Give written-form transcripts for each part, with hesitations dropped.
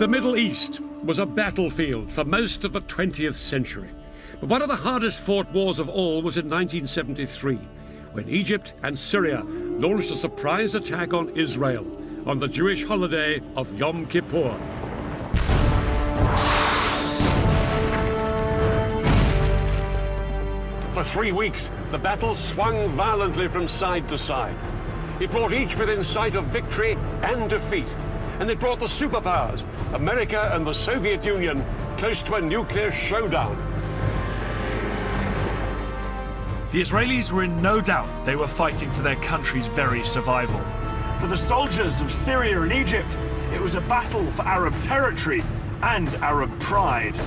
The Middle East was a battlefield for most of the 20th century. But one of the hardest fought wars of all was in 1973, when Egypt and Syria launched a surprise attack on Israel on the Jewish holiday of Yom Kippur. For 3 weeks, the battle swung violently from side to side. It brought each within sight of victory and defeat. And it brought the superpowers, America and the Soviet Union, close to a nuclear showdown. The Israelis were in no doubt they were fighting for their country's very survival. For the soldiers of Syria and Egypt, it was a battle for Arab territory and Arab pride.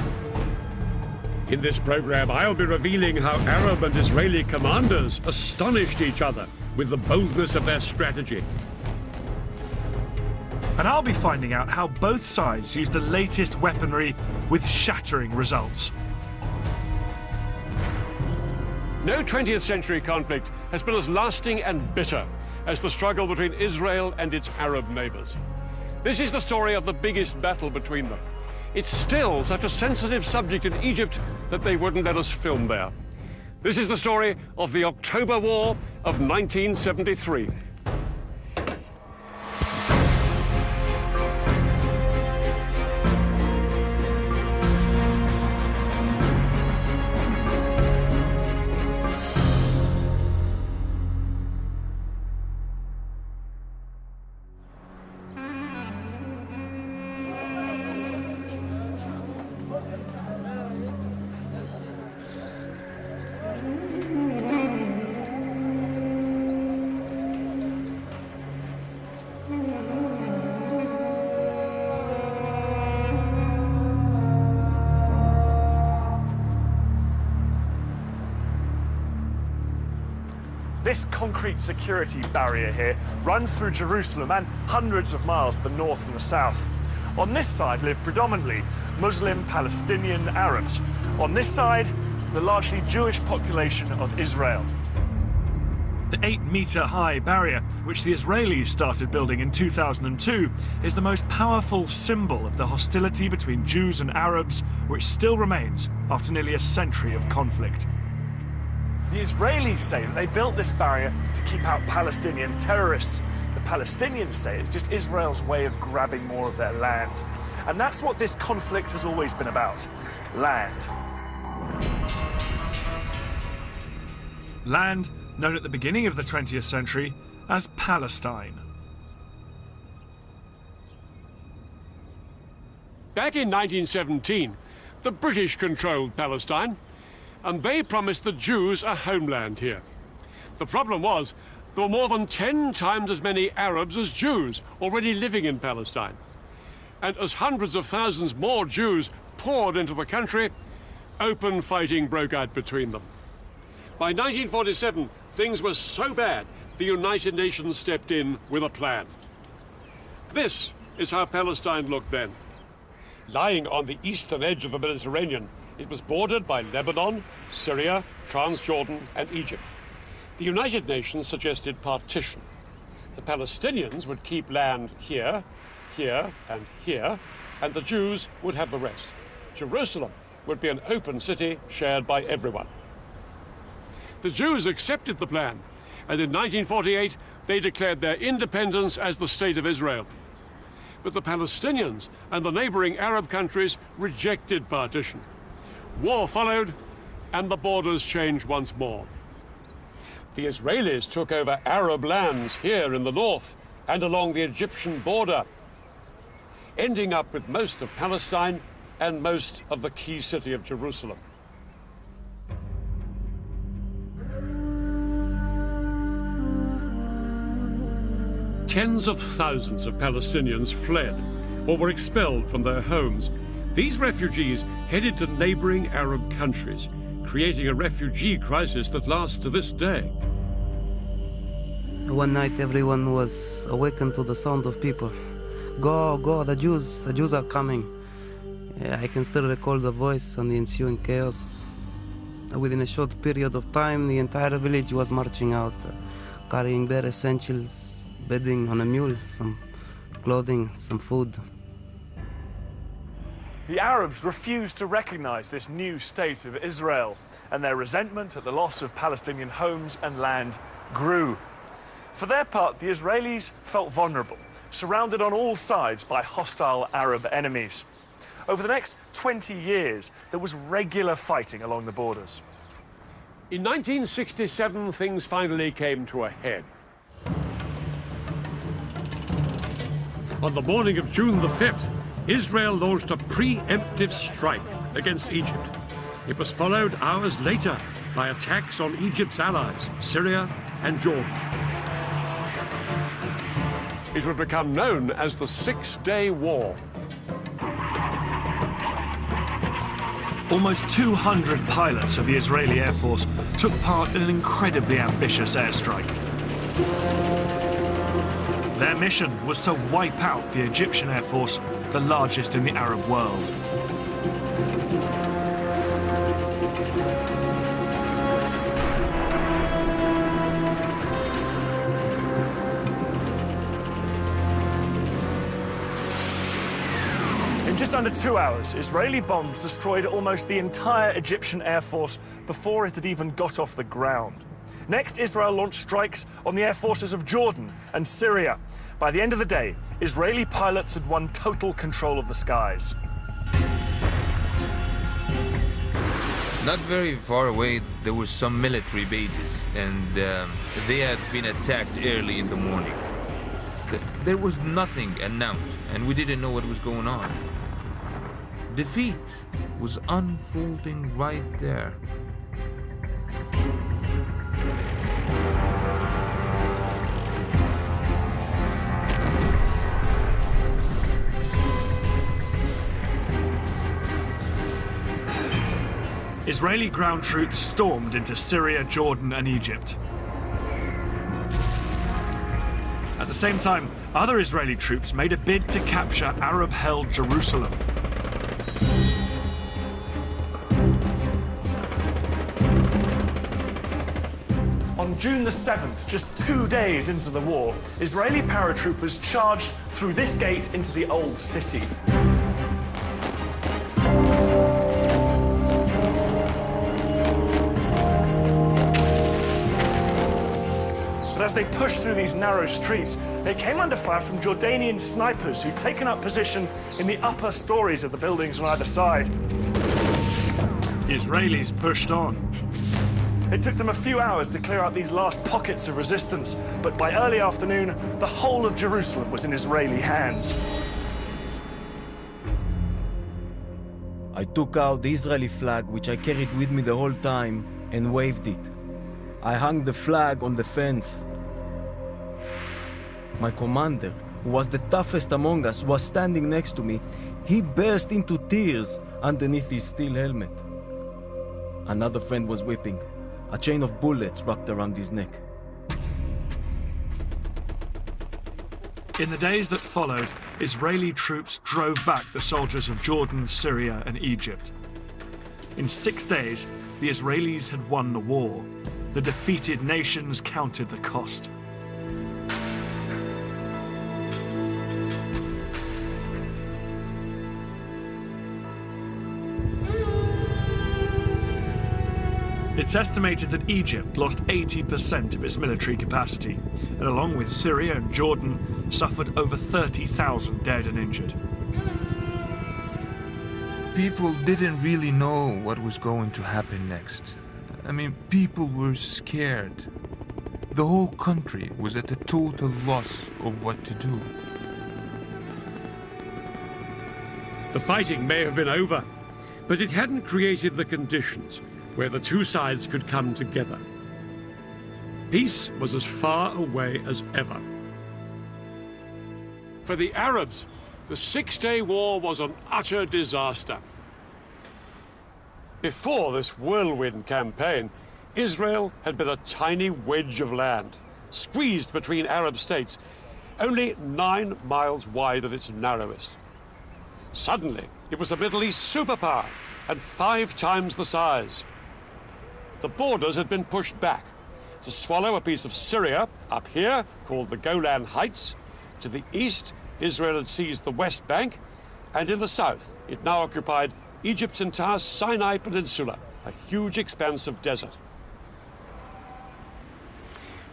In this program, I'll be revealing how Arab and Israeli commanders astonished each other with the boldness of their strategy. And I'll be finding out how both sides used the latest weaponry with shattering results. No 20th century conflict has been as lasting and bitter as the struggle between Israel and its Arab neighbors. This is the story of the biggest battle between them. It's still such a sensitive subject in Egypt that they wouldn't let us film there. This is the story of the October War of 1973. This concrete security barrier here runs through Jerusalem and hundreds of miles to the north and the south. On this side live predominantly Muslim Palestinian Arabs. On this side, the largely Jewish population of Israel. The 8-meter-high barrier, which the Israelis started building in 2002, is the most powerful symbol of the hostility between Jews and Arabs, which still remains after nearly a century of conflict. The Israelis say that they built this barrier to keep out Palestinian terrorists. The Palestinians say it's just Israel's way of grabbing more of their land. And that's what this conflict has always been about: land. Land known at the beginning of the 20th century as Palestine. Back in 1917, the British controlled Palestine, and they promised the Jews a homeland here. The problem was, there were more than 10 times as many Arabs as Jews already living in Palestine. And as hundreds of thousands more Jews poured into the country, open fighting broke out between them. By 1947, things were so bad, the United Nations stepped in with a plan. This is how Palestine looked then. Lying on the eastern edge of the Mediterranean, it was bordered by Lebanon, Syria, Transjordan, and Egypt. The United Nations suggested partition. The Palestinians would keep land here, here, and here, and the Jews would have the rest. Jerusalem would be an open city shared by everyone. The Jews accepted the plan, and in 1948, they declared their independence as the State of Israel. But the Palestinians and the neighboring Arab countries rejected partition. War followed, and the borders changed once more. The Israelis took over Arab lands here in the north and along the Egyptian border, ending up with most of Palestine and most of the key city of Jerusalem. Tens of thousands of Palestinians fled or were expelled from their homes. These refugees headed to neighboring Arab countries, creating a refugee crisis that lasts to this day. One night everyone was awakened to the sound of people. Go, go, the Jews are coming. I can still recall the voice and the ensuing chaos. Within a short period of time, the entire village was marching out, carrying bare essentials, bedding on a mule, some clothing, some food. The Arabs refused to recognize this new state of Israel, and their resentment at the loss of Palestinian homes and land grew. For their part, the Israelis felt vulnerable, surrounded on all sides by hostile Arab enemies. Over the next 20 years, there was regular fighting along the borders. In 1967, things finally came to a head. On the morning of June the 5th, Israel launched a preemptive strike against Egypt. It was followed hours later by attacks on Egypt's allies, Syria and Jordan. It would become known as the Six-Day War. Almost 200 pilots of the Israeli Air Force took part in an incredibly ambitious airstrike. Their mission was to wipe out the Egyptian Air Force, the largest in the Arab world. In just under 2 hours, Israeli bombs destroyed almost the entire Egyptian Air Force before it had even got off the ground. Next, Israel launched strikes on the air forces of Jordan and Syria. By the end of the day, Israeli pilots had won total control of the skies. Not very far away, there were some military bases, and they had been attacked early in the morning. There was nothing announced, and we didn't know what was going on. Defeat was unfolding right there. Israeli ground troops stormed into Syria, Jordan, and Egypt. At the same time, other Israeli troops made a bid to capture Arab-held Jerusalem. On June the 7th, just 2 days into the war, Israeli paratroopers charged through this gate into the old city. As they pushed through these narrow streets, they came under fire from Jordanian snipers who'd taken up position in the upper stories of the buildings on either side. The Israelis pushed on. It took them a few hours to clear out these last pockets of resistance, but by early afternoon, the whole of Jerusalem was in Israeli hands. I took out the Israeli flag, which I carried with me the whole time, and waved it. I hung the flag on the fence. My commander, who was the toughest among us, was standing next to me. He burst into tears underneath his steel helmet. Another friend was weeping, a chain of bullets wrapped around his neck. In the days that followed, Israeli troops drove back the soldiers of Jordan, Syria, and Egypt. In 6 days, the Israelis had won the war. The defeated nations counted the cost. It's estimated that Egypt lost 80% of its military capacity, and along with Syria and Jordan, suffered over 30,000 dead and injured. People didn't really know what was going to happen next. I mean, people were scared. The whole country was at a total loss of what to do. The fighting may have been over, but it hadn't created the conditions where the two sides could come together. Peace was as far away as ever. For the Arabs, the Six-Day War was an utter disaster. Before this whirlwind campaign, Israel had been a tiny wedge of land, squeezed between Arab states, only 9 miles wide at its narrowest. Suddenly, it was a Middle East superpower and 5 times the size. The borders had been pushed back to swallow a piece of Syria up here, called the Golan Heights. To the east, Israel had seized the West Bank, And in the south, it now occupied Egypt's entire Sinai Peninsula, a huge expanse of desert.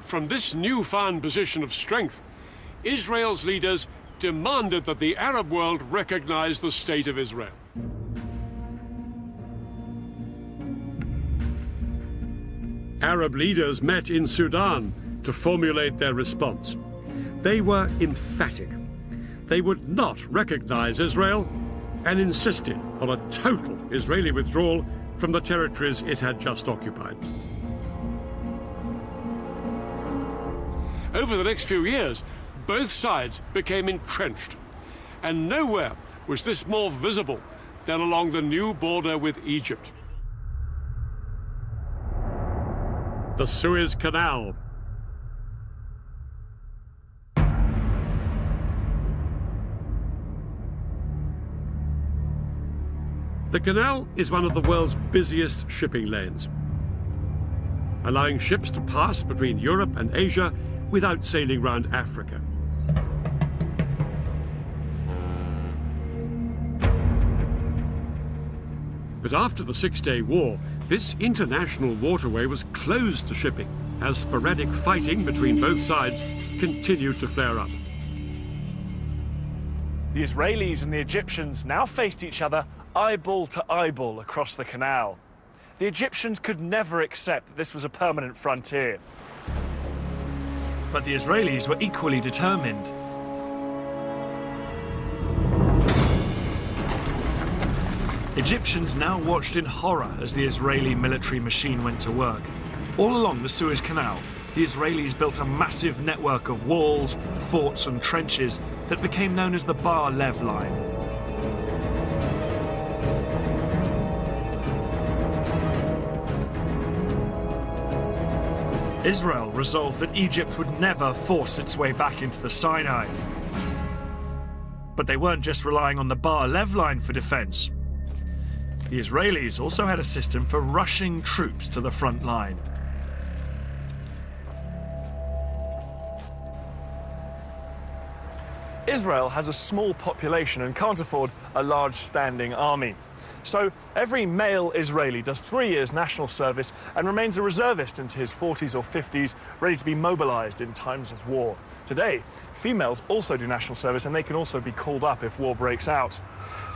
From this newfound position of strength, Israel's leaders demanded that the Arab world recognize the State of Israel. Arab leaders met in Sudan to formulate their response. They were emphatic. They would not recognize Israel and insisted on a total Israeli withdrawal from the territories it had just occupied. Over the next few years, both sides became entrenched, and nowhere was this more visible than along the new border with Egypt. The Suez Canal. The canal is one of the world's busiest shipping lanes, allowing ships to pass between Europe and Asia without sailing round Africa. But after the Six-Day War, this international waterway was closed to shipping as sporadic fighting between both sides continued to flare up. The Israelis and the Egyptians now faced each other eyeball to eyeball across the canal. The Egyptians could never accept that this was a permanent frontier. But the Israelis were equally determined. Egyptians now watched in horror as the Israeli military machine went to work. All along the Suez Canal, the Israelis built a massive network of walls, forts and trenches that became known as the Bar Lev Line. Israel resolved that Egypt would never force its way back into the Sinai. But they weren't just relying on the Bar Lev Line for defense. The Israelis also had a system for rushing troops to the front line. Israel has a small population and can't afford a large standing army. So every male Israeli does 3 years national service and remains a reservist into his 40s or 50s, ready to be mobilized in times of war. Today, females also do national service and they can also be called up if war breaks out.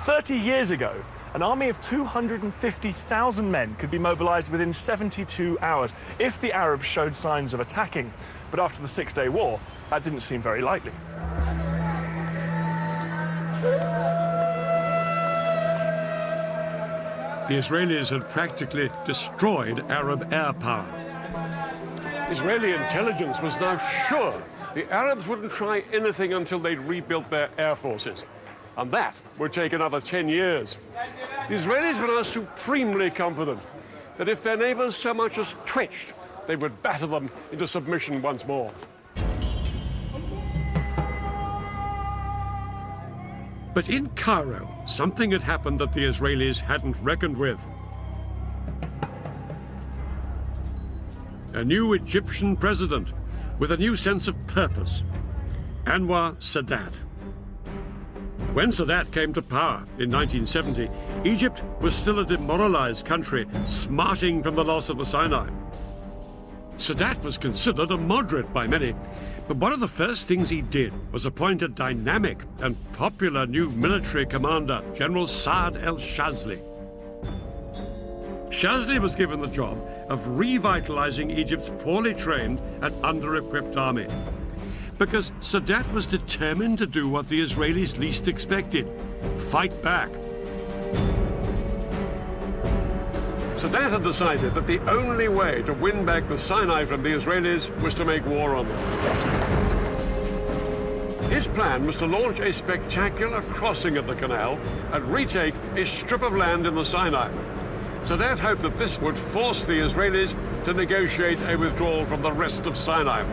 30 years ago, an army of 250,000 men could be mobilized within 72 hours if the Arabs showed signs of attacking. But after the Six-Day War, that didn't seem very likely. The Israelis had practically destroyed Arab air power. Israeli intelligence was now sure the Arabs wouldn't try anything until they'd rebuilt their air forces. And that would take another 10 years. The Israelis were now supremely confident that if their neighbors so much as twitched, they would batter them into submission once more. But in Cairo, something had happened that the Israelis hadn't reckoned with. A new Egyptian president with a new sense of purpose, Anwar Sadat. When Sadat came to power in 1970, Egypt was still a demoralized country, smarting from the loss of the Sinai. Sadat was considered a moderate by many, but one of the first things he did was appoint a dynamic and popular new military commander, General Saad el-Shazli. Shazli was given the job of revitalizing Egypt's poorly trained and under-equipped army, because Sadat was determined to do what the Israelis least expected: fight back. Sadat had decided that the only way to win back the Sinai from the Israelis was to make war on them. His plan was to launch a spectacular crossing of the canal and retake a strip of land in the Sinai. Sadat hoped that this would force the Israelis to negotiate a withdrawal from the rest of Sinai.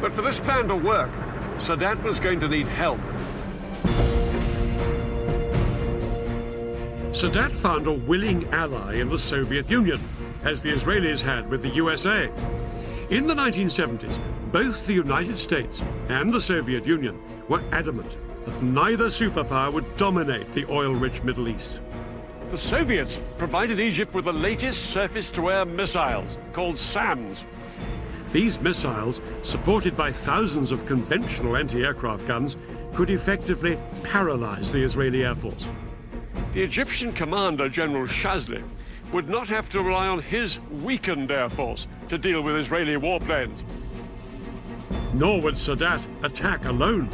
But for this plan to work, Sadat was going to need help. Sadat found a willing ally in the Soviet Union, as the Israelis had with the USA. In the 1970s, both the United States and the Soviet Union were adamant that neither superpower would dominate the oil-rich Middle East. The Soviets provided Egypt with the latest surface-to-air missiles, called SAMs. These missiles, supported by thousands of conventional anti-aircraft guns, could effectively paralyze the Israeli Air Force. The Egyptian commander, General Shazli, would not have to rely on his weakened air force to deal with Israeli warplanes. Nor would Sadat attack alone.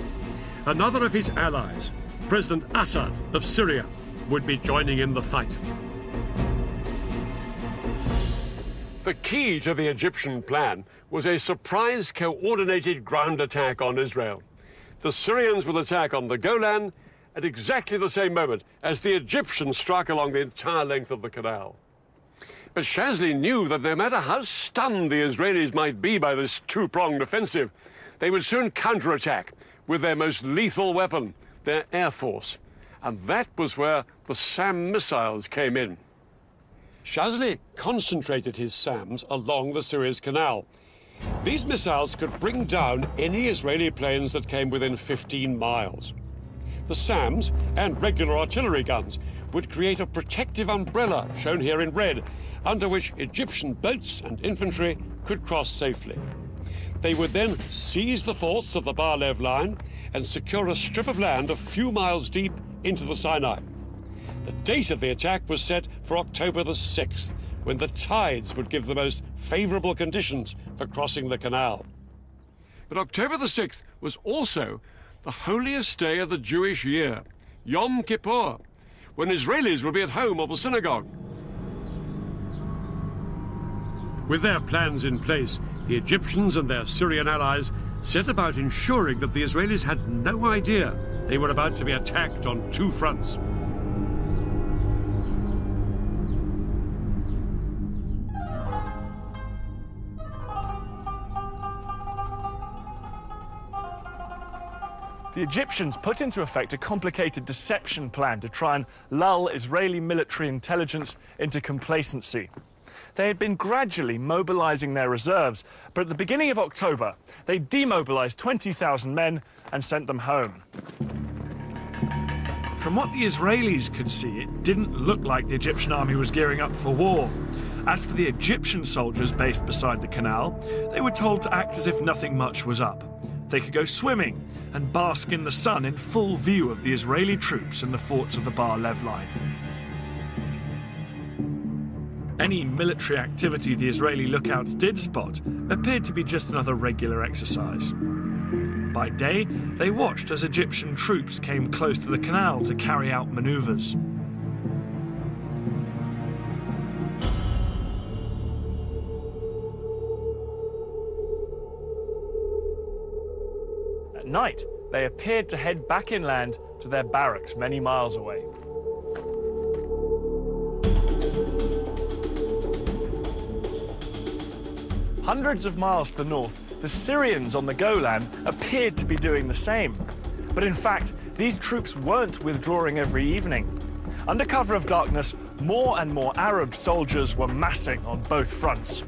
Another of his allies, President Assad of Syria, would be joining in the fight. The key to the Egyptian plan was a surprise coordinated ground attack on Israel. The Syrians would attack on the Golan at exactly the same moment as the Egyptians struck along the entire length of the canal. But Shazli knew that no matter how stunned the Israelis might be by this two-pronged offensive, they would soon counterattack with their most lethal weapon, their air force. And that was where the SAM missiles came in. Shazli concentrated his SAMs along the Suez Canal. These missiles could bring down any Israeli planes that came within 15 miles. The SAMs and regular artillery guns would create a protective umbrella, shown here in red, under which Egyptian boats and infantry could cross safely. They would then seize the forts of the Bar-Lev line and secure a strip of land a few miles deep into the Sinai. The date of the attack was set for October the 6th, when the tides would give the most favorable conditions for crossing the canal. But October the 6th was also the holiest day of the Jewish year, Yom Kippur, when Israelis would be at home or the synagogue. With their plans in place, the Egyptians and their Syrian allies set about ensuring that the Israelis had no idea they were about to be attacked on two fronts. The Egyptians put into effect a complicated deception plan to try and lull Israeli military intelligence into complacency. They had been gradually mobilizing their reserves, but at the beginning of October, they demobilized 20,000 men and sent them home. From what the Israelis could see, it didn't look like the Egyptian army was gearing up for war. As for the Egyptian soldiers based beside the canal, they were told to act as if nothing much was up. They could go swimming and bask in the sun in full view of the Israeli troops in the forts of the Bar-Lev line. Any military activity the Israeli lookouts did spot appeared to be just another regular exercise. By day, they watched as Egyptian troops came close to the canal to carry out maneuvers. At night, they appeared to head back inland to their barracks many miles away. Hundreds of miles to the north, the Syrians on the Golan appeared to be doing the same. But in fact, these troops weren't withdrawing every evening. Under cover of darkness, more and more Arab soldiers were massing on both fronts.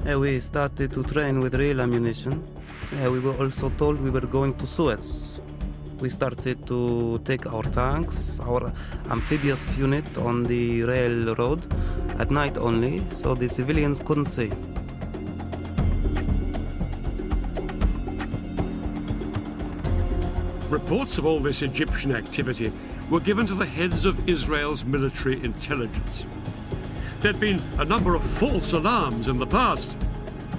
We started to train with real ammunition. We were also told we were going to Suez. We started to take our tanks, our amphibious unit on the railroad at night only, so the civilians couldn't see. Reports of all this Egyptian activity were given to the heads of Israel's military intelligence. There'd been a number of false alarms in the past,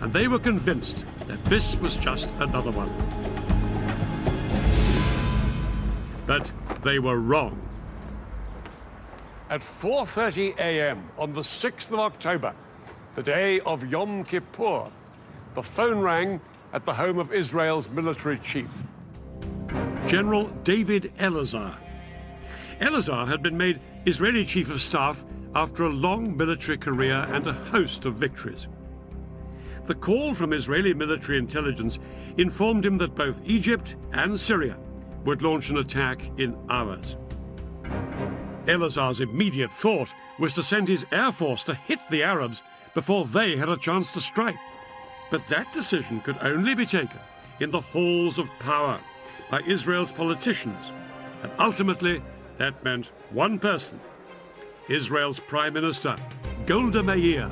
and they were convinced that this was just another one. But they were wrong. At 4:30 a.m. on the 6th of October, the day of Yom Kippur, the phone rang at the home of Israel's military chief, General David Elazar. Elazar had been made Israeli chief of staff after a long military career and a host of victories. The call from Israeli military intelligence informed him that both Egypt and Syria would launch an attack in hours. Elazar's immediate thought was to send his air force to hit the Arabs before they had a chance to strike. But that decision could only be taken in the halls of power by Israel's politicians. And ultimately, that meant one person, Israel's Prime Minister, Golda Meir.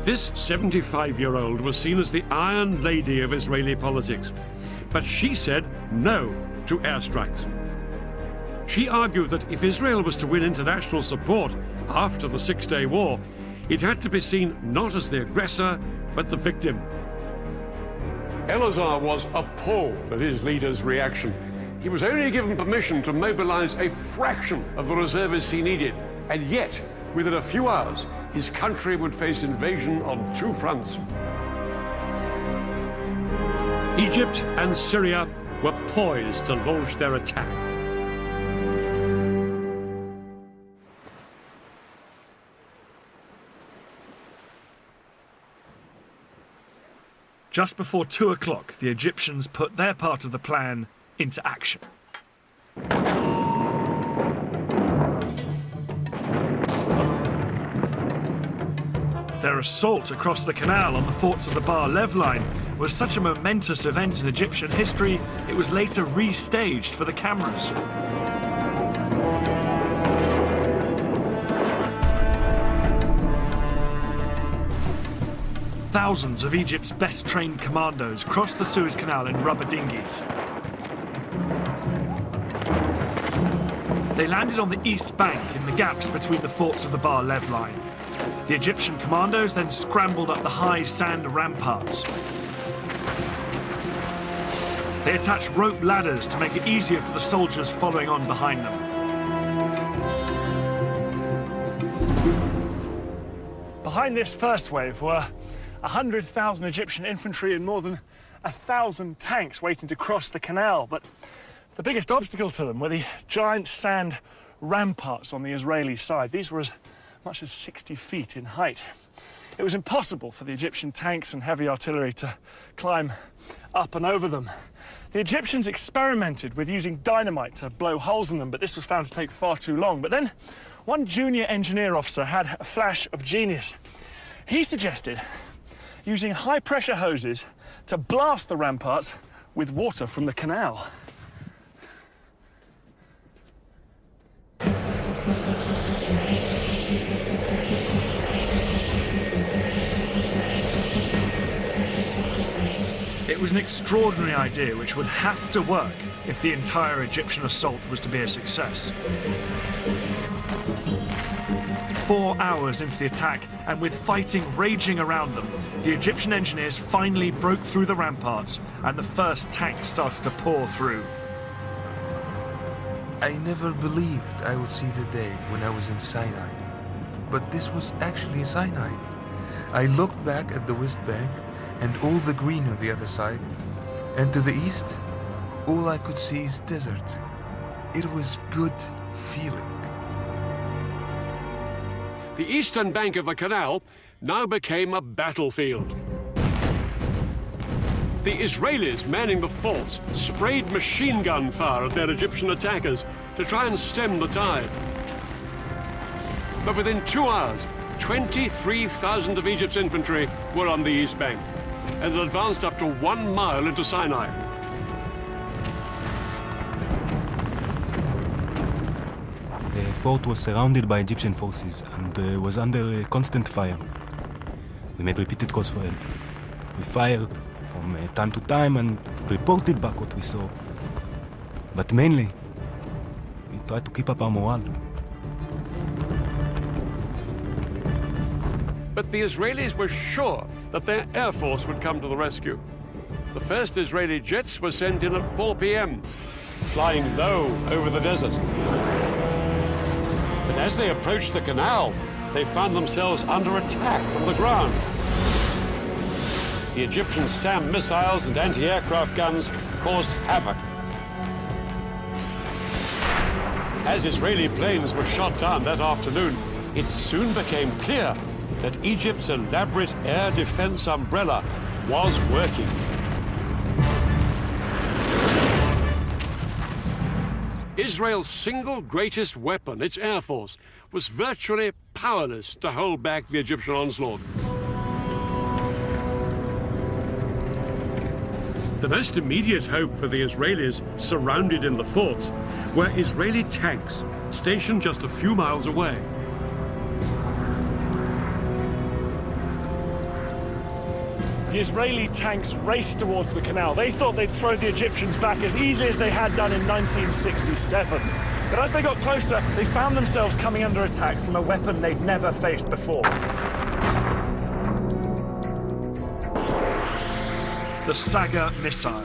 This 75-year-old was seen as the Iron Lady of Israeli politics, but she said no to airstrikes. She argued that if Israel was to win international support after the Six-Day War, it had to be seen not as the aggressor, but the victim. Elazar was appalled at his leader's reaction. He was only given permission to mobilize a fraction of the reservists he needed, and yet, within a few hours, his country would face invasion on two fronts. Egypt and Syria were poised to launch their attack. Just before 2 o'clock, the Egyptians put their part of the plan into action. Their assault across the canal on the forts of the Bar Lev line was such a momentous event in Egyptian history, it was later restaged for the cameras. Thousands of Egypt's best-trained commandos crossed the Suez Canal in rubber dinghies. They landed on the east bank in the gaps between the forts of the Bar Lev line. The Egyptian commandos then scrambled up the high sand ramparts. They attached rope ladders to make it easier for the soldiers following on behind them. Behind this first wave were 100,000 Egyptian infantry and more than 1,000 tanks waiting to cross the canal, but the biggest obstacle to them were the giant sand ramparts on the Israeli side. These were as much as 60 feet in height. It was impossible for the Egyptian tanks and heavy artillery to climb up and over them. The Egyptians experimented with using dynamite to blow holes in them, but this was found to take far too long. But then one junior engineer officer had a flash of genius. He suggested using high-pressure hoses to blast the ramparts with water from the canal. It was an extraordinary idea which would have to work if the entire Egyptian assault was to be a success. 4 hours into the attack, and with fighting raging around them, the Egyptian engineers finally broke through the ramparts, and the first tanks started to pour through. I never believed I would see the day when I was in Sinai. But this was actually Sinai. I looked back at the West Bank and all the green on the other side, and to the east, all I could see is desert. It was good feeling. The eastern bank of the canal now became a battlefield. The Israelis manning the forts sprayed machine gun fire at their Egyptian attackers to try and stem the tide. But within 2 hours, 23,000 of Egypt's infantry were on the east bank, and had advanced up to 1 mile into Sinai. The fort was surrounded by Egyptian forces and was under constant fire. We made repeated calls for help. We fired from time to time and reported back what we saw. But mainly, we tried to keep up our morale. But the Israelis were sure that their air force would come to the rescue. The first Israeli jets were sent in at 4 p.m., flying low over the desert. But as they approached the canal, they found themselves under attack from the ground. The Egyptian SAM missiles and anti-aircraft guns caused havoc. As Israeli planes were shot down that afternoon, it soon became clear that Egypt's elaborate air defense umbrella was working. Israel's single greatest weapon, its air force, was virtually powerless to hold back the Egyptian onslaught. The most immediate hope for the Israelis surrounded in the forts were Israeli tanks stationed just a few miles away. The Israeli tanks raced towards the canal. They thought they'd throw the Egyptians back as easily as they had done in 1967. But as they got closer, they found themselves coming under attack from a weapon they'd never faced before. The Saga missile.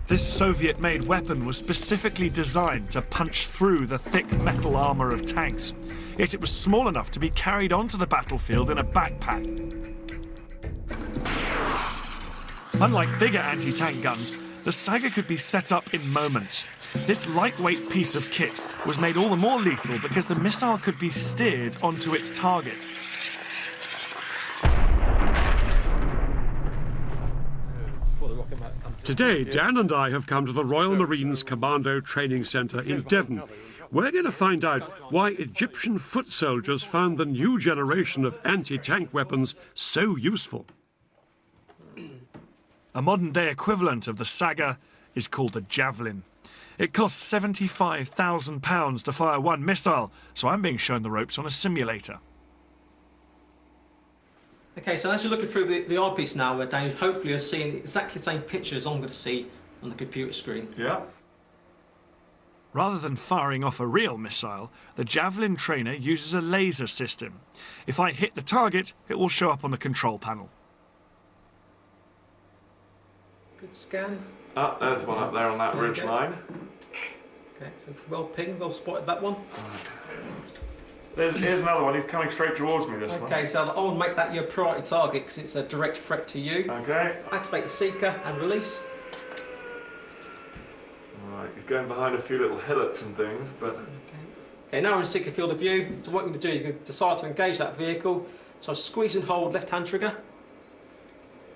This Soviet-made weapon was specifically designed to punch through the thick metal armor of tanks. Yet it was small enough to be carried onto the battlefield in a backpack. Unlike bigger anti-tank guns, the Saga could be set up in moments. This lightweight piece of kit was made all the more lethal because the missile could be steered onto its target. Today, Dan and I have come to the Royal Marines Commando Training Centre in Devon. We're going to find out why Egyptian foot soldiers found the new generation of anti-tank weapons so useful. A modern-day equivalent of the Saga is called the Javelin. It costs £75,000 to fire one missile, so I'm being shown the ropes on a simulator. Okay, so as you're looking through the eyepiece now, Dave, hopefully you're seeing exactly the same pictures I'm going to see on the computer screen. Yeah. Rather than firing off a real missile, the Javelin trainer uses a laser system. If I hit the target, it will show up on the control panel. Good scan. Oh, there's one up there on that ridge line. Okay, so well pinged, well spotted that one. Here's another one. He's coming straight towards me, this one. Okay, so I will make that your priority target because it's a direct threat to you. Okay. Activate the seeker and release. Alright, he's going behind a few little hillocks and things, but... Okay, now we're in seeker field of view. So what you're going to do, you're going to decide to engage that vehicle. So squeeze and hold left-hand trigger.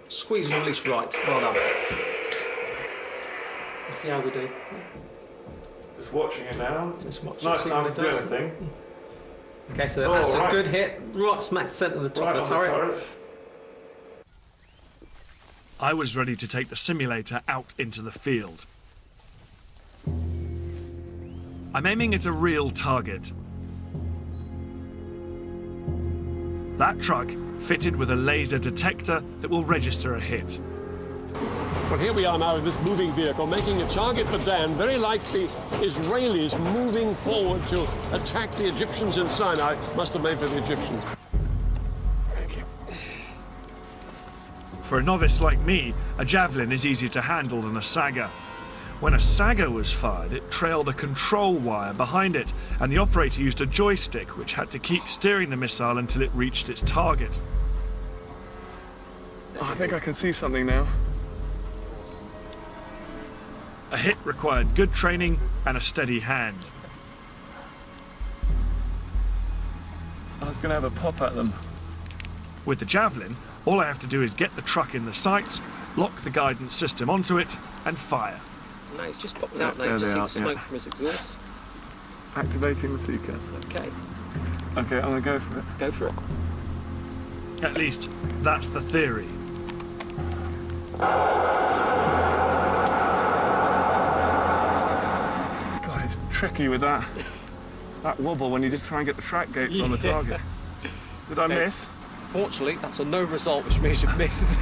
Squeeze and release right. Well done. Let's see how we do. Just watching it now. Just watch it's nice time to do does. anything. Okay, so that's a good hit. Right smack centre of the top of the turret. I was ready to take the simulator out into the field. I'm aiming at a real target. That truck fitted with a laser detector that will register a hit. Well, here we are now in this moving vehicle, making a target for Dan, very like the Israelis moving forward to attack the Egyptians in Sinai. Must have made for the Egyptians. Thank you. For a novice like me, a Javelin is easier to handle than a Saga. When a Saga was fired, it trailed a control wire behind it, and the operator used a joystick which had to keep steering the missile until it reached its target. I think I can see something now. A hit required good training and a steady hand. I was going to have a pop at them. With the Javelin, all I have to do is get the truck in the sights, lock the guidance system onto it, and fire. No, it's just popped out now. You just see the smoke from his exhaust. Activating the seeker. Okay. Okay, I'm going to go for it. Go for it. At least, that's the theory. God, it's tricky with that wobble when you just try and get the track gates on the target. Did I miss? Fortunately, that's a no result, which means you've missed.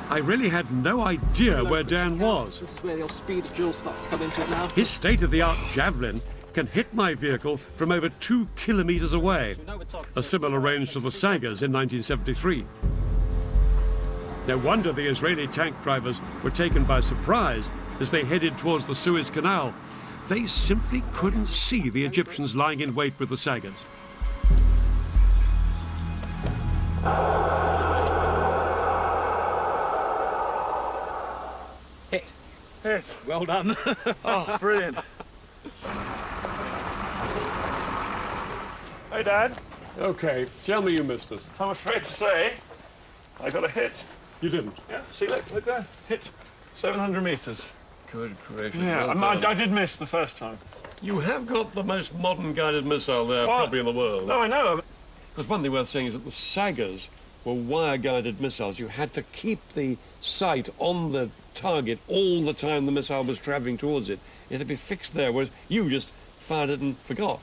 I really had no idea where Dan was. This is where the old speed of duel starts to come into it now. His state-of-the-art Javelin can hit my vehicle from over 2 kilometers away, a similar range to the Sagas in 1973. No wonder the Israeli tank drivers were taken by surprise as they headed towards the Suez Canal. They simply couldn't see the Egyptians lying in wait with the Sagas. Hit. Hit. Well done. Oh, brilliant. Hey, Dad. Okay, tell me you missed us. I'm afraid to say I got a hit. You didn't? Yeah, see, look there. Hit. 700 meters. Good gracious. Yeah, well I did miss the first time. You have got the most modern guided missile there, probably in the world. No, I know. Because one thing worth saying is that the Sagas were wire-guided missiles. You had to keep the sight on the target all the time the missile was travelling towards it. It had to be fixed there, whereas you just fired it and forgot.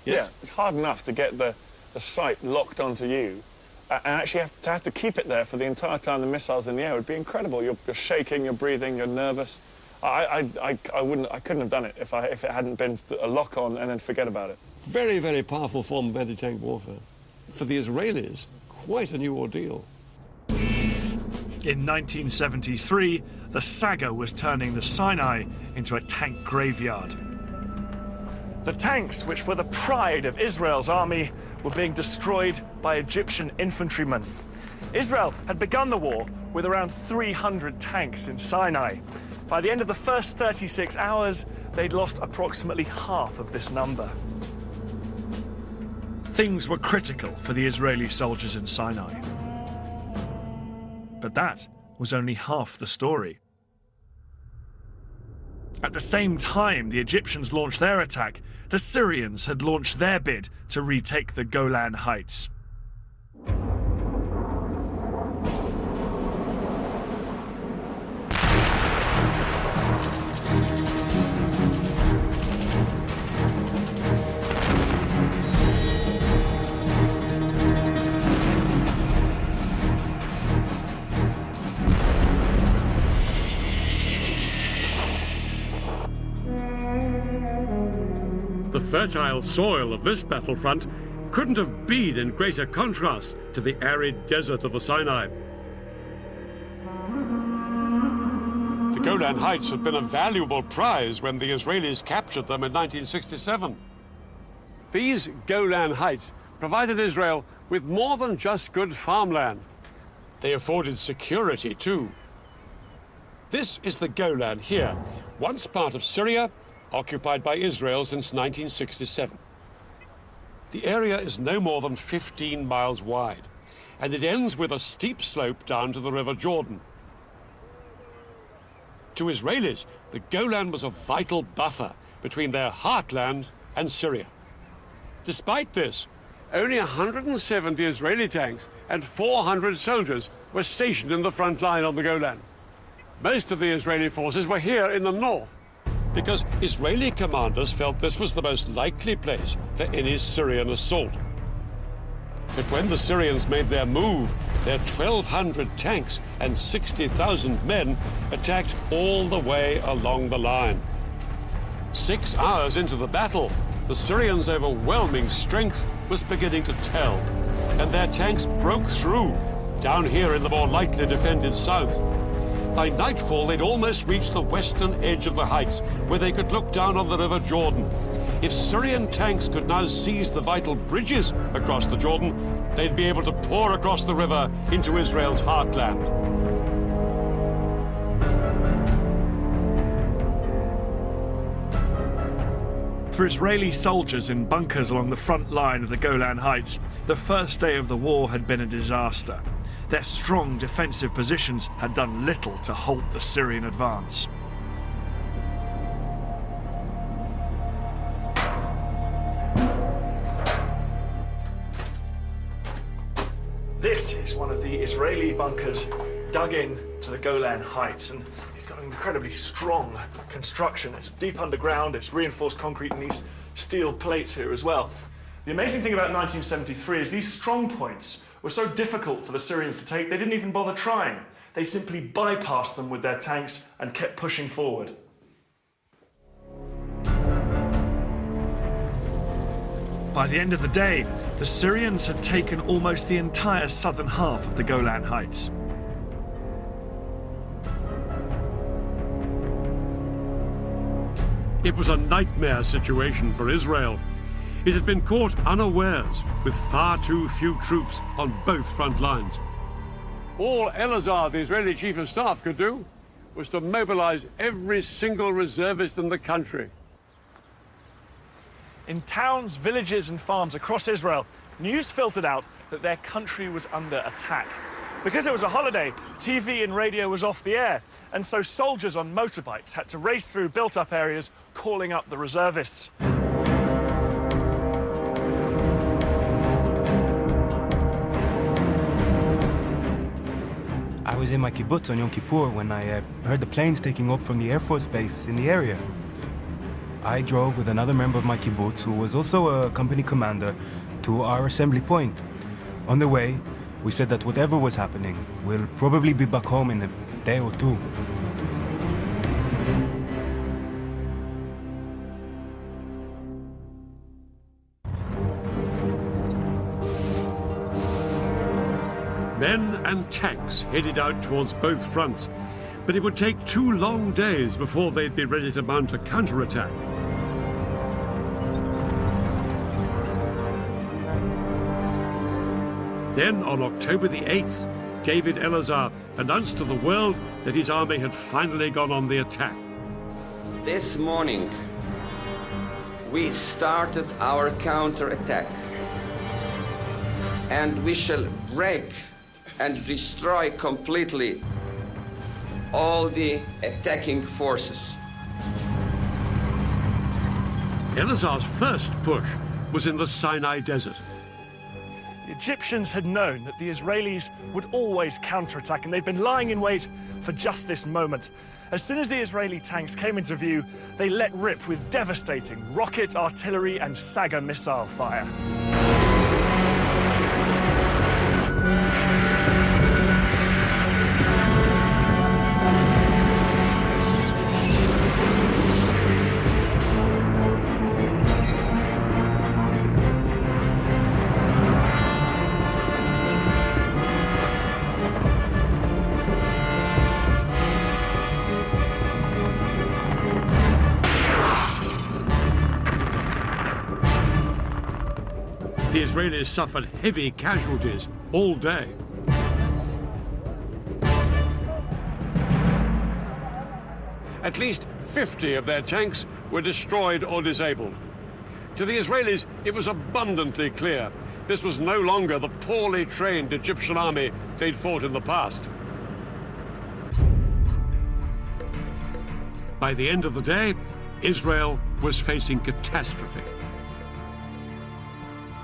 Yes? Yeah, it's hard enough to get the sight locked onto you, and actually have to keep it there for the entire time the missile's in the air. It would be incredible. You're shaking, you're breathing, you're nervous. I couldn't have done it if it hadn't been a lock-on and then forget about it. Very, very powerful form of anti-tank warfare. For the Israelis, quite a new ordeal. In 1973, the saga was turning the Sinai into a tank graveyard. The tanks, which were the pride of Israel's army, were being destroyed by Egyptian infantrymen. Israel had begun the war with around 300 tanks in Sinai. By the end of the first 36 hours, they'd lost approximately half of this number. Things were critical for the Israeli soldiers in Sinai. But that was only half the story. At the same time the Egyptians launched their attack, the Syrians had launched their bid to retake the Golan Heights. The fertile soil of this battlefront couldn't have been in greater contrast to the arid desert of the Sinai. The Golan Heights had been a valuable prize when the Israelis captured them in 1967. These Golan Heights provided Israel with more than just good farmland. They afforded security too. This is the Golan here, once part of Syria, occupied by Israel since 1967. The area is no more than 15 miles wide, and it ends with a steep slope down to the River Jordan. To Israelis, the Golan was a vital buffer between their heartland and Syria. Despite this, only 170 Israeli tanks and 400 soldiers were stationed in the front line on the Golan. Most of the Israeli forces were here in the north, because Israeli commanders felt this was the most likely place for any Syrian assault. But when the Syrians made their move, their 1,200 tanks and 60,000 men attacked all the way along the line. 6 hours into the battle, the Syrians' overwhelming strength was beginning to tell, and their tanks broke through down here in the more lightly defended south. By nightfall, they'd almost reached the western edge of the heights, where they could look down on the River Jordan. If Syrian tanks could now seize the vital bridges across the Jordan, they'd be able to pour across the river into Israel's heartland. For Israeli soldiers in bunkers along the front line of the Golan Heights, the first day of the war had been a disaster. Their strong defensive positions had done little to halt the Syrian advance. This is one of the Israeli bunkers dug in to the Golan Heights, and it's got an incredibly strong construction. It's deep underground, it's reinforced concrete, and these steel plates here as well. The amazing thing about 1973 is these strong points were so difficult for the Syrians to take, they didn't even bother trying. They simply bypassed them with their tanks and kept pushing forward. By the end of the day, the Syrians had taken almost the entire southern half of the Golan Heights. It was a nightmare situation for Israel. It had been caught unawares, with far too few troops on both front lines. All Elazar, the Israeli chief of staff, could do was to mobilize every single reservist in the country. In towns, villages and farms across Israel, news filtered out that their country was under attack. Because it was a holiday, TV and radio was off the air, and so soldiers on motorbikes had to race through built-up areas, calling up the reservists. was in my kibbutz on Yom Kippur when I heard the planes taking off from the Air Force base in the area. I drove with another member of my kibbutz, who was also a company commander, to our assembly point. On the way, we said that whatever was happening, we'll probably be back home in a day or two. Men and tanks headed out towards both fronts, but it would take 2 long days before they'd be ready to mount a counterattack. Then, on October the 8th, David Elazar announced to the world that his army had finally gone on the attack. This morning, we started our counterattack, and we shall break and destroy completely all the attacking forces. Elazar's first push was in the Sinai Desert. The Egyptians had known that the Israelis would always counterattack, and they'd been lying in wait for just this moment. As soon as the Israeli tanks came into view, they let rip with devastating rocket, artillery, and Saga missile fire. The Israelis suffered heavy casualties all day. At least 50 of their tanks were destroyed or disabled. To the Israelis, it was abundantly clear this was no longer the poorly trained Egyptian army they'd fought in the past. By the end of the day, Israel was facing catastrophe.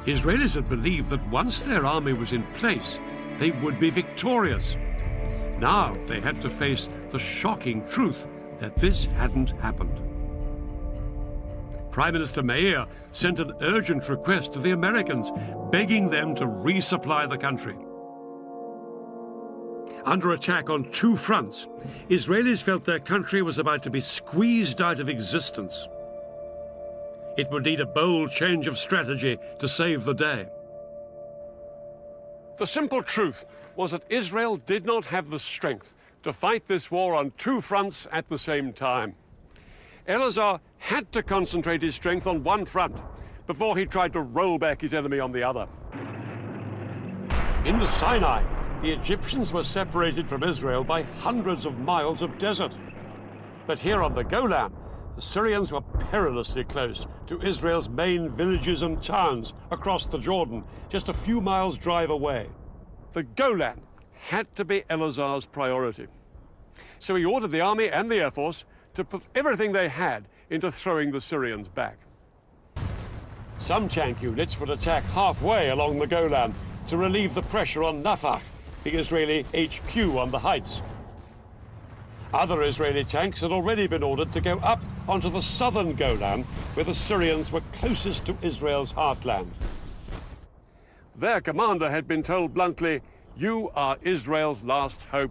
Israelis had believed that once their army was in place, they would be victorious. Now they had to face the shocking truth that this hadn't happened. Prime Minister Meir sent an urgent request to the Americans, begging them to resupply the country. Under attack on 2 fronts, Israelis felt their country was about to be squeezed out of existence. It would need a bold change of strategy to save the day. The simple truth was that Israel did not have the strength to fight this war on 2 fronts at the same time. Elazar had to concentrate his strength on one front before he tried to roll back his enemy on the other. In the Sinai, the Egyptians were separated from Israel by hundreds of miles of desert. But here on the Golan, the Syrians were perilously close to Israel's main villages and towns across the Jordan, just a few miles' drive away. The Golan had to be Elazar's priority. So he ordered the army and the Air Force to put everything they had into throwing the Syrians back. Some tank units would attack halfway along the Golan to relieve the pressure on Nafaq, the Israeli HQ on the heights. Other Israeli tanks had already been ordered to go up onto the southern Golan, where the Syrians were closest to Israel's heartland. Their commander had been told bluntly, "You are Israel's last hope."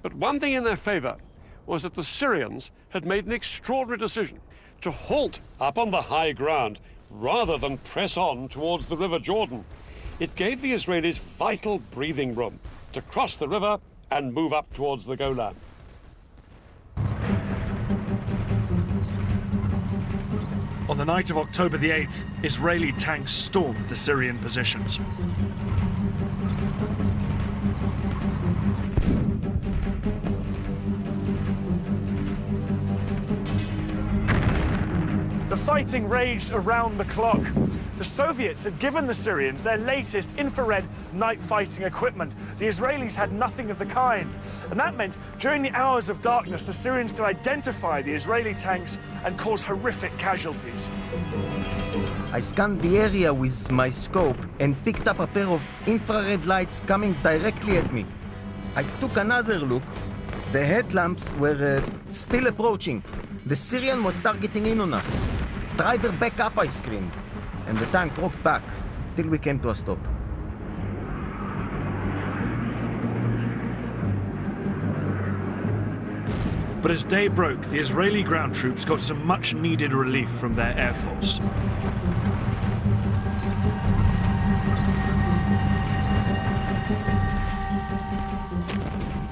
But one thing in their favor was that the Syrians had made an extraordinary decision to halt up on the high ground rather than press on towards the River Jordan. It gave the Israelis vital breathing room to cross the river and move up towards the Golan. On the night of October the 8th, Israeli tanks stormed the Syrian positions. The fighting raged around the clock. The Soviets had given the Syrians their latest infrared night fighting equipment. The Israelis had nothing of the kind. And that meant during the hours of darkness, the Syrians could identify the Israeli tanks and cause horrific casualties. I scanned the area with my scope and picked up a pair of infrared lights coming directly at me. I took another look. The headlamps were still approaching. The Syrian was targeting in on us. Driver, back up, I screamed. And the tank rocked back till we came to a stop. But as day broke, the Israeli ground troops got some much-needed relief from their air force.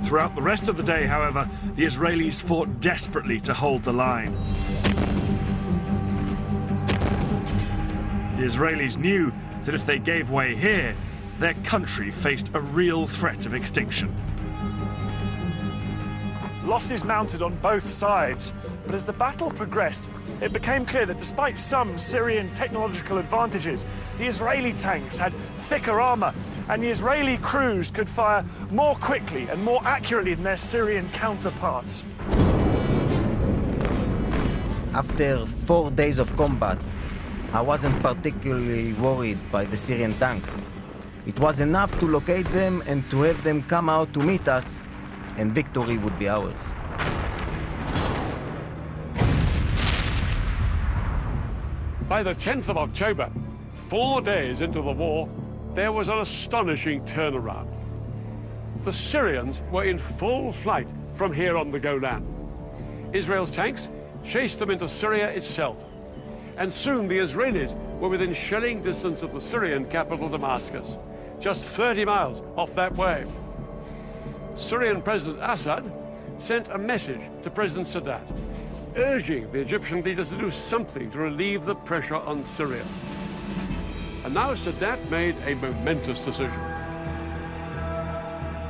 Throughout the rest of the day, however, the Israelis fought desperately to hold the line. The Israelis knew that if they gave way here, their country faced a real threat of extinction. Losses mounted on both sides, but as the battle progressed, it became clear that despite some Syrian technological advantages, the Israeli tanks had thicker armor, and the Israeli crews could fire more quickly and more accurately than their Syrian counterparts. After 4 days of combat, I wasn't particularly worried by the Syrian tanks. It was enough to locate them and to have them come out to meet us, and victory would be ours. By the 10th of October, 4 days into the war, there was an astonishing turnaround. The Syrians were in full flight from here on the Golan. Israel's tanks chased them into Syria itself, and soon the Israelis were within shelling distance of the Syrian capital Damascus, just 30 miles off that way. Syrian President Assad sent a message to President Sadat, urging the Egyptian leaders to do something to relieve the pressure on Syria. And now Sadat made a momentous decision.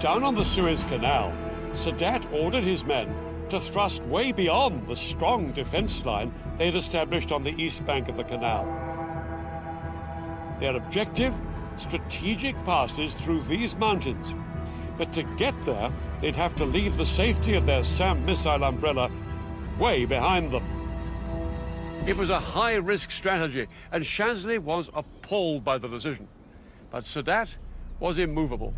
Down on the Suez Canal, Sadat ordered his men to thrust way beyond the strong defense line they had established on the east bank of the canal. Their objective, strategic passes through these mountains. But to get there, they'd have to leave the safety of their SAM missile umbrella way behind them. It was a high-risk strategy, and Shazli was appalled by the decision. But Sadat was immovable.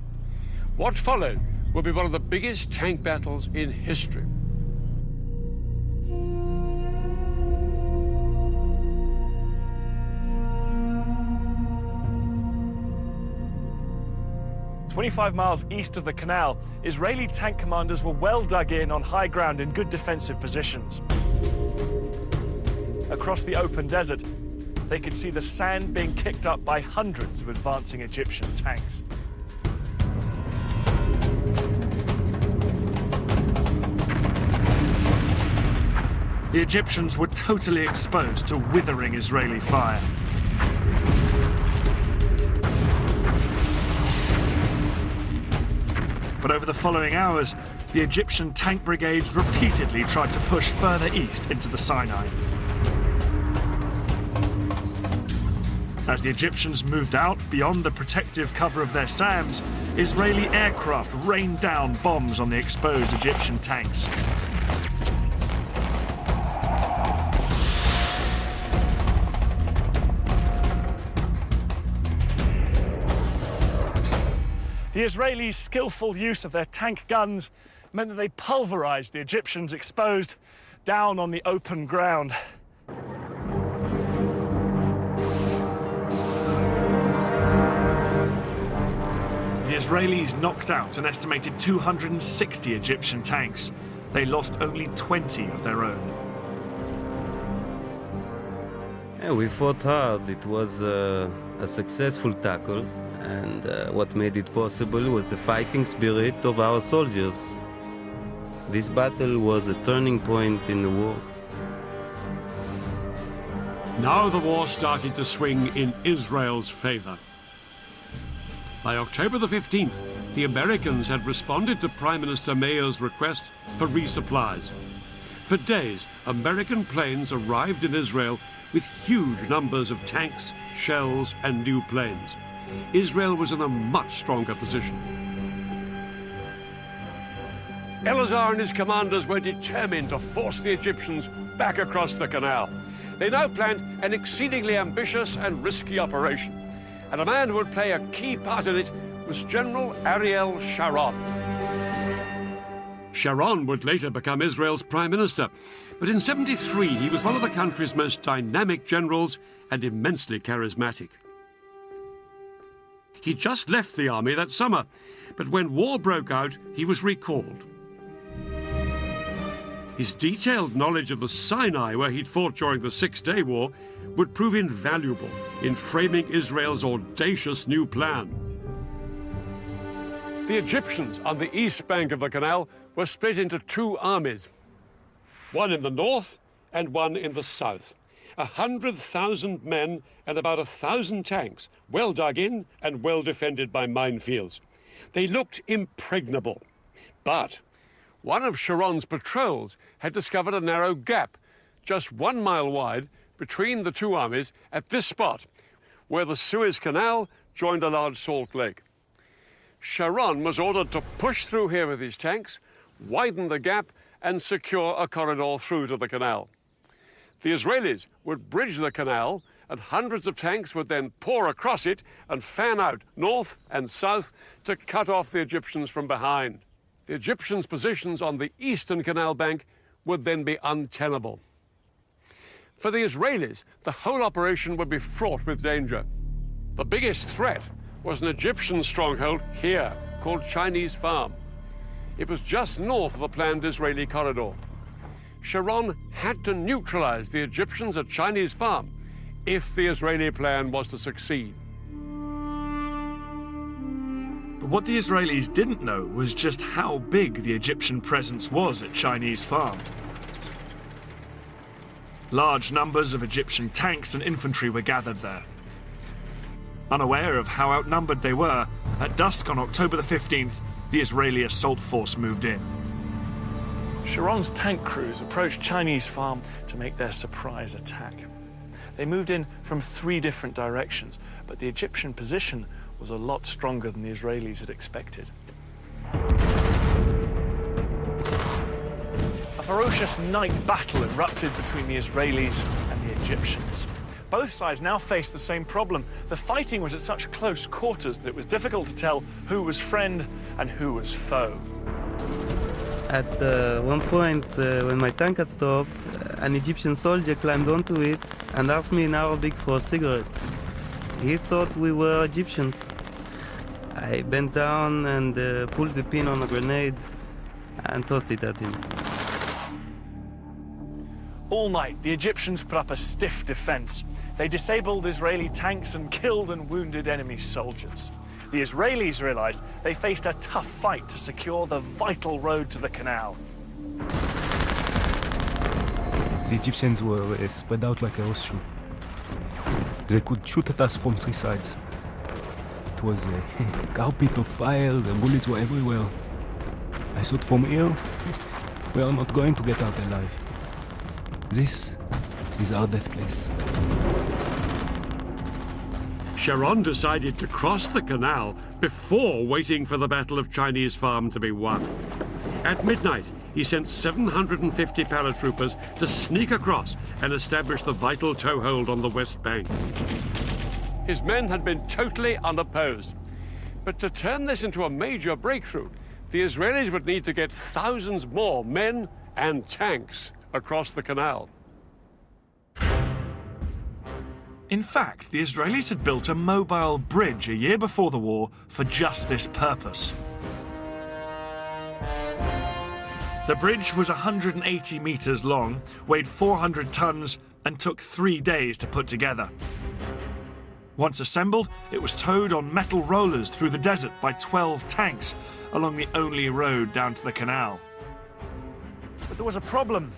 What followed would be one of the biggest tank battles in history. "25 miles east of the canal, Israeli tank commanders were well dug in on high ground in good defensive positions. Across the open desert, they could see the sand being kicked up by hundreds of advancing Egyptian tanks. The Egyptians were totally exposed to withering Israeli fire. But over the following hours, the Egyptian tank brigades repeatedly tried to push further east into the Sinai. As the Egyptians moved out beyond the protective cover of their SAMs, Israeli aircraft rained down bombs on the exposed Egyptian tanks. The Israelis' skillful use of their tank guns meant that they pulverized the Egyptians exposed down on the open ground. The Israelis knocked out an estimated 260 Egyptian tanks. They lost only 20 of their own. Yeah, we fought hard. It was a successful tackle. And what made it possible was the fighting spirit of our soldiers. This battle was a turning point in the war. Now the war started to swing in Israel's favor. By October the 15th, the Americans had responded to Prime Minister Meir's request for resupplies. For days, American planes arrived in Israel with huge numbers of tanks, shells, and new planes. Israel was in a much stronger position. Elazar and his commanders were determined to force the Egyptians back across the canal. They now planned an exceedingly ambitious and risky operation, and a man who would play a key part in it was General Ariel Sharon. Sharon would later become Israel's prime minister, but in 73 he was one of the country's most dynamic generals and immensely charismatic. He just left the army that summer, but when war broke out, he was recalled. His detailed knowledge of the Sinai, where he'd fought during the Six-Day War, would prove invaluable in framing Israel's audacious new plan. The Egyptians on the east bank of the canal were split into two armies, one in the north and one in the south. 100,000 men and about 1,000 tanks, well dug in and well defended by minefields. They looked impregnable, but one of Sharon's patrols had discovered a narrow gap, just 1 mile wide, between the two armies at this spot, where the Suez Canal joined a large salt lake. Sharon was ordered to push through here with his tanks, widen the gap, and secure a corridor through to the canal. The Israelis would bridge the canal, and hundreds of tanks would then pour across it and fan out north and south to cut off the Egyptians from behind. The Egyptians' positions on the eastern canal bank would then be untenable. For the Israelis, the whole operation would be fraught with danger. The biggest threat was an Egyptian stronghold here called Chinese Farm. It was just north of the planned Israeli corridor. Sharon had to neutralize the Egyptians at Chinese Farm if the Israeli plan was to succeed. But what the Israelis didn't know was just how big the Egyptian presence was at Chinese Farm. Large numbers of Egyptian tanks and infantry were gathered there. Unaware of how outnumbered they were, at dusk on October the 15th, the Israeli assault force moved in. Sharon's tank crews approached Chinese Farm to make their surprise attack. They moved in from 3 different directions, but the Egyptian position was a lot stronger than the Israelis had expected. A ferocious night battle erupted between the Israelis and the Egyptians. Both sides now faced the same problem. The fighting was at such close quarters that it was difficult to tell who was friend and who was foe. At one point, when my tank had stopped, an Egyptian soldier climbed onto it and asked me in Arabic for a cigarette. He thought we were Egyptians. I bent down and pulled the pin on a grenade and tossed it at him. All night, the Egyptians put up a stiff defense. They disabled Israeli tanks and killed and wounded enemy soldiers. The Israelis realized they faced a tough fight to secure the vital road to the canal. The Egyptians were spread out like a horseshoe. They could shoot at us from 3 sides. It was a carpet of fire, the bullets were everywhere. I thought from here, we are not going to get out alive. This is our death place. Sharon decided to cross the canal before waiting for the Battle of Chinese Farm to be won. At midnight, he sent 750 paratroopers to sneak across and establish the vital toehold on the west bank. His men had been totally unopposed. But to turn this into a major breakthrough, the Israelis would need to get thousands more men and tanks across the canal. In fact, the Israelis had built a mobile bridge a year before the war for just this purpose. The bridge was 180 meters long, weighed 400 tons, and took 3 days to put together. Once assembled, it was towed on metal rollers through the desert by 12 tanks along the only road down to the canal. But there was a problem.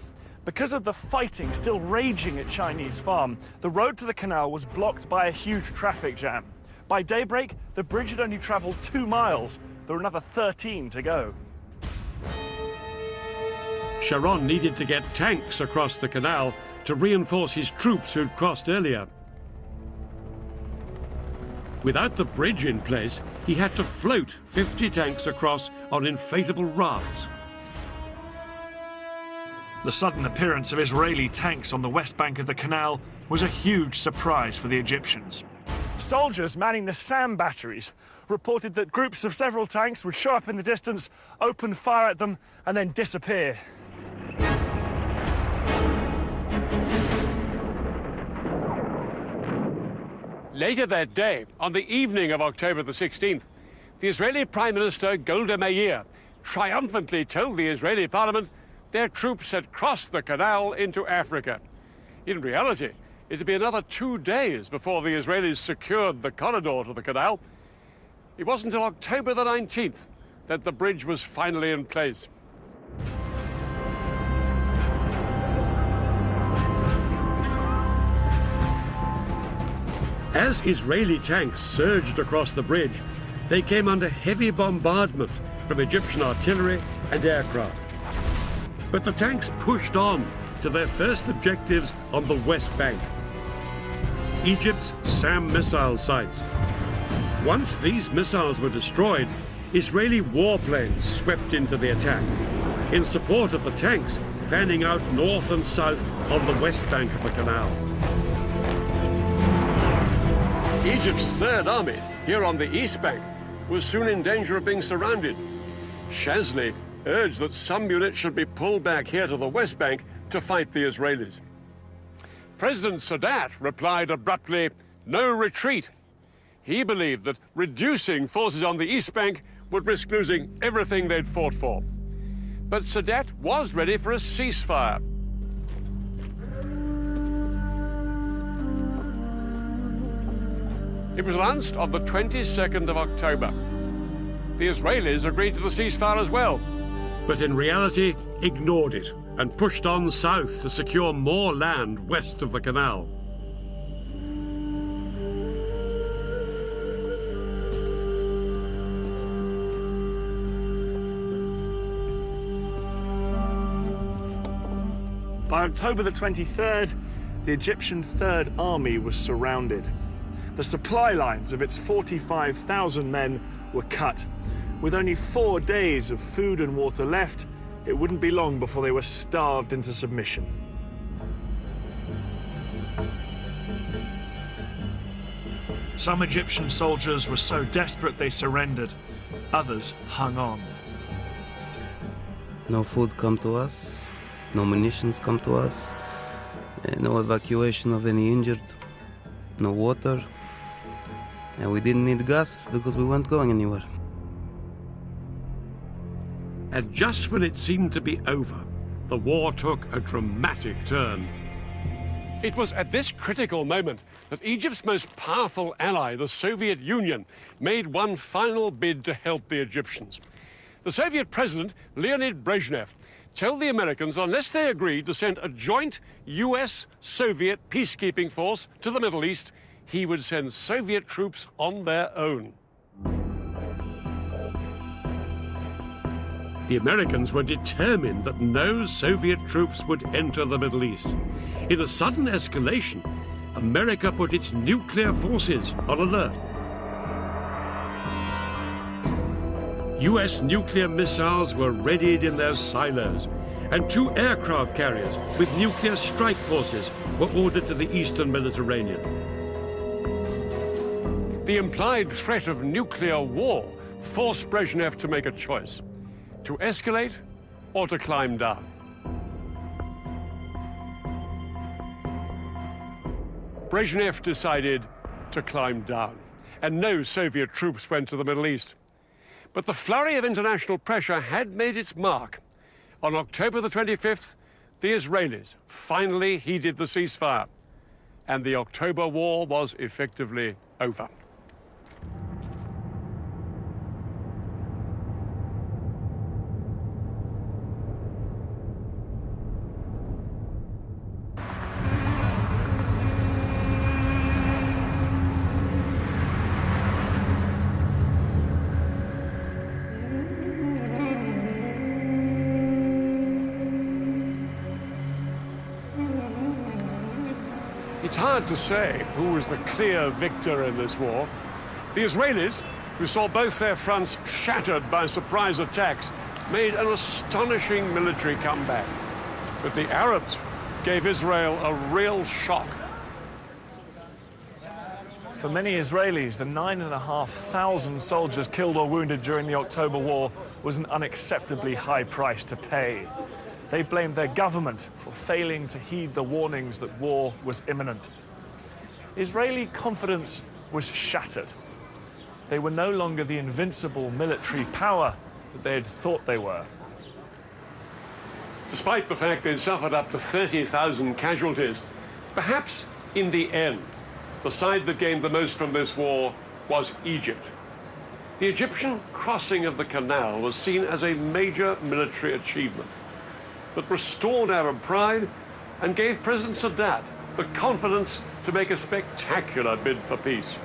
Because of the fighting still raging at Chinese Farm, the road to the canal was blocked by a huge traffic jam. By daybreak, the bridge had only traveled 2 miles. There were another 13 to go. Sharon needed to get tanks across the canal to reinforce his troops who'd crossed earlier. Without the bridge in place, he had to float 50 tanks across on inflatable rafts. The sudden appearance of Israeli tanks on the west bank of the canal was a huge surprise for the Egyptians. Soldiers manning the SAM batteries reported that groups of several tanks would show up in the distance, open fire at them, and then disappear. Later that day, on the evening of October the 16th, the Israeli Prime Minister Golda Meir triumphantly told the Israeli parliament their troops had crossed the canal into Africa. In reality, it would be another 2 days before the Israelis secured the corridor to the canal. It wasn't until October the 19th that the bridge was finally in place. As Israeli tanks surged across the bridge, they came under heavy bombardment from Egyptian artillery and aircraft. But the tanks pushed on to their first objectives on the West Bank, Egypt's SAM missile sites. Once these missiles were destroyed, Israeli warplanes swept into the attack in support of the tanks fanning out north and south on the west bank of the canal. Egypt's Third Army, here on the east bank, was soon in danger of being surrounded. Shazli urged that some units should be pulled back here to the west bank to fight the Israelis. President Sadat replied abruptly, "No retreat." He believed that reducing forces on the east bank would risk losing everything they'd fought for. But Sadat was ready for a ceasefire. It was announced on the 22nd of October. The Israelis agreed to the ceasefire as well, but in reality ignored it and pushed on south to secure more land west of the canal. By October the 23rd, the Egyptian Third Army was surrounded. The supply lines of its 45,000 men were cut. With only 4 days of food and water left, it wouldn't be long before they were starved into submission. Some Egyptian soldiers were so desperate they surrendered. Others hung on. No food come to us, no munitions come to us, no evacuation of any injured, no water, and we didn't need gas because we weren't going anywhere. And just when it seemed to be over, the war took a dramatic turn. It was at this critical moment that Egypt's most powerful ally, the Soviet Union, made one final bid to help the Egyptians. The Soviet president, Leonid Brezhnev, told the Americans unless they agreed to send a joint US-Soviet peacekeeping force to the Middle East, he would send Soviet troops on their own. The Americans were determined that no Soviet troops would enter the Middle East. In a sudden escalation, America put its nuclear forces on alert. US nuclear missiles were readied in their silos, and 2 aircraft carriers with nuclear strike forces were ordered to the eastern Mediterranean. The implied threat of nuclear war forced Brezhnev to make a choice: to escalate or to climb down. Brezhnev decided to climb down, and no Soviet troops went to the Middle East. But the flurry of international pressure had made its mark. On October the 25th, the Israelis finally heeded the ceasefire, and the October War was effectively over. It's hard to say who was the clear victor in this war. The Israelis, who saw both their fronts shattered by surprise attacks, made an astonishing military comeback. But the Arabs gave Israel a real shock. For many Israelis, the 9,500 soldiers killed or wounded during the October War was an unacceptably high price to pay. They blamed their government for failing to heed the warnings that war was imminent. Israeli confidence was shattered. They were no longer the invincible military power that they had thought they were. Despite the fact they'd suffered up to 30,000 casualties, perhaps in the end, the side that gained the most from this war was Egypt. The Egyptian crossing of the canal was seen as a major military achievement that restored Arab pride and gave President Sadat the confidence to make a spectacular bid for peace.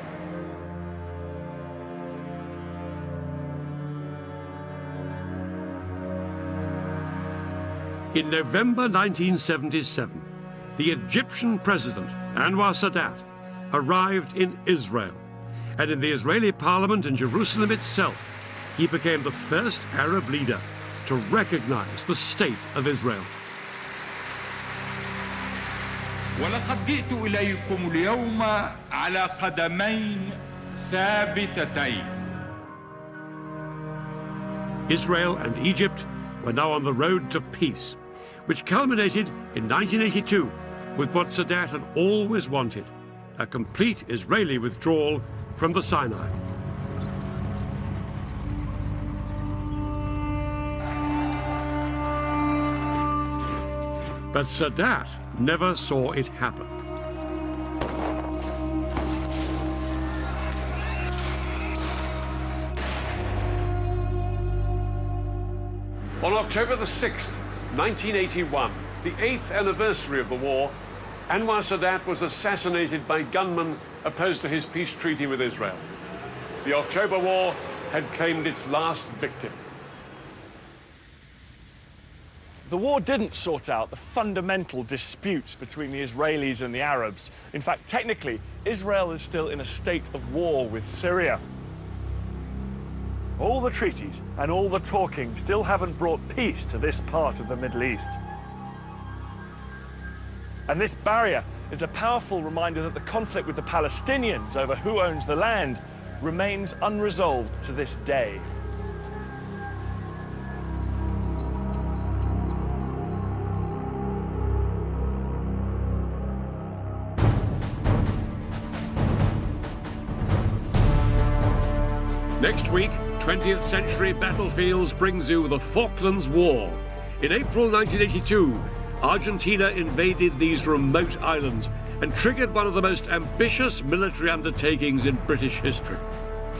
In November 1977, the Egyptian president, Anwar Sadat, arrived in Israel, and in the Israeli parliament in Jerusalem itself, he became the first Arab leader to recognize the state of Israel. ولقد جئت إليكم اليوم على قدمين ثابتتين. Israel and Egypt were now on the road to peace, which culminated in 1982 with what Sadat had always wanted: a complete Israeli withdrawal from the Sinai. But Sadat never saw it happen. On October the 6th, 1981, the 8th anniversary of the war, Anwar Sadat was assassinated by gunmen opposed to his peace treaty with Israel. The October War had claimed its last victim. The war didn't sort out the fundamental disputes between the Israelis and the Arabs. In fact, technically, Israel is still in a state of war with Syria. All the treaties and all the talking still haven't brought peace to this part of the Middle East. And this barrier is a powerful reminder that the conflict with the Palestinians over who owns the land remains unresolved to this day. Next week, 20th century battlefields brings you the Falklands War. In April 1982, Argentina invaded these remote islands and triggered one of the most ambitious military undertakings in British history.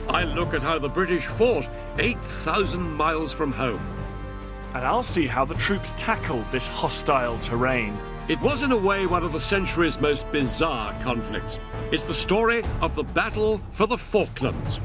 I look at how the British fought 8,000 miles from home. And I'll see how the troops tackled this hostile terrain. It was, in a way, one of the century's most bizarre conflicts. It's the story of the battle for the Falklands.